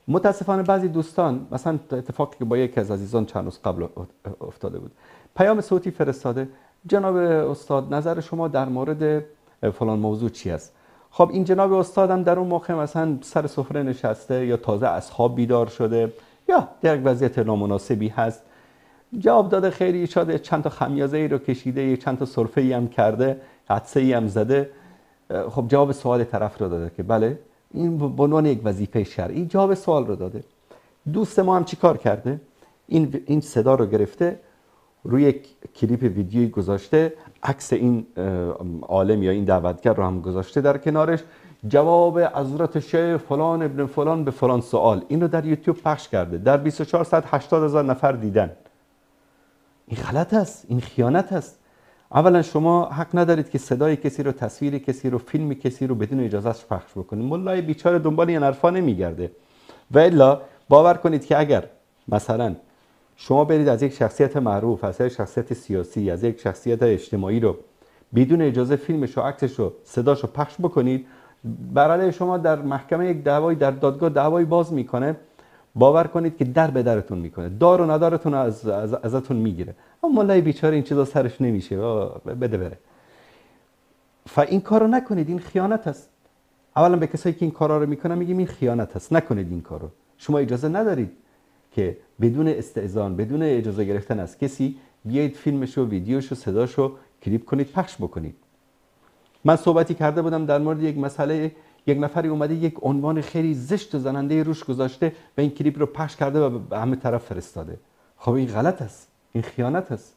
متاسفانه بعضی دوستان، مثلا اتفاقی که با یکی از عزیزان چند روز قبل افتاده بود، پیام صوتی فرستاده: جناب استاد نظر شما در مورد فلان موضوع چی است؟ خب این جناب استادم در اون موقع مثلا سر سفره نشسته یا تازه از خواب بیدار شده یا در یک وضعیت نامناسبی هست، جواب داده خیلی شاده، چند تا خمیازه ای رو کشیده، چند تا سرفه ای هم کرده، عطسه ای هم زده. خب جواب سوال طرف رو داده که بله این به عنوان یک وظیفه شرعی جواب سوال رو داده. دوست ما هم چی کار کرده؟ این صدا رو گرفته، روی یک کلیپ ویدیویی گذاشته، عکس این عالم یا این دعوتگر رو هم گذاشته در کنارش، جواب حضرت شیخ فلان ابن فلان به فلان سوال. این رو در یوتیوب پخش کرده، در 24 ساعت 80,000 نفر دیدن. این غلط است، این خیانت است. اولا شما حق ندارید که صدای کسی رو، تصویر کسی رو، فیلم کسی رو بدون اجازهش پخش بکنید. مولای بیچاره دنبال این حرفا نمیگرده. و الا باور کنید که اگر مثلا شما برید از یک شخصیت معروف، از یک شخصیت سیاسی، از یک شخصیت اجتماعی رو بدون اجازه فیلمش و عکسش رو، صداش رو پخش بکنید، بر علیه شما در محکمه یک دعوای، در دادگاه دعوایی باز میکنه، باور کنید که در به درتون میکنه، دار و ندارتون ازتون میگیره. اما مولای بیچاره این چیزا سرش نمیشه، بده بره. این کارو نکنید، این خیانت است. اولا به کسایی که این کارا رو میکنن میگیم این خیانت است، نکنید این کارو. شما اجازه ندارید که بدون استئذان، بدون اجازه گرفتن از کسی بیایید فیلمشو، ویدیوشو، صداشو کلیپ کنید، پخش بکنید. من صحبتی کرده بودم در مورد یک مسئله، یک نفری اومده یک عنوان خیلی زشت و زننده روش گذاشته و این کلیپ رو پخش کرده و به همه طرف فرستاده. خب این غلط است، این خیانت است.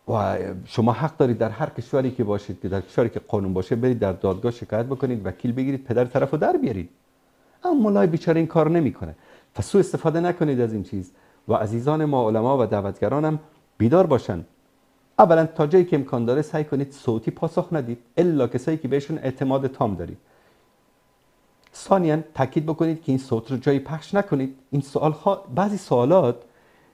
و شما حق دارید در هر کشوری که باشید، که در کشوری که قانون باشه، برید در دادگاه شکایت بکنید، وکیل بگیرید، پدر طرفو در بیارید. اما مولای بیچاره این کار نمیکنه. پس سوء استفاده نکنید از این چیز. و عزیزان ما علما و دعوتگرانم بیدار باشن. اولا تا جایی که امکان داره سعی کنید صوتی پاسخ ندید الا کسایی که بهشون اعتماد تام دارید. ثانیاً تاکید بکنید که این صوت رو جایی پخش نکنید. این بعضی سوالات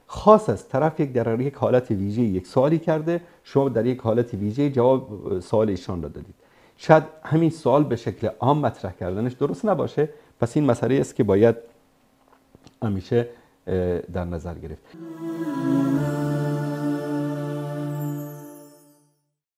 خاص است، طرف در یک حالت ویژه یک سوالی کرده، شما در یک حالت ویژه جواب سوال ایشان را دادید. شاید همین سوال به شکل عام مطرح کردنش درست نباشه. پس این مسئله است که باید همیشه در نظر گرفت.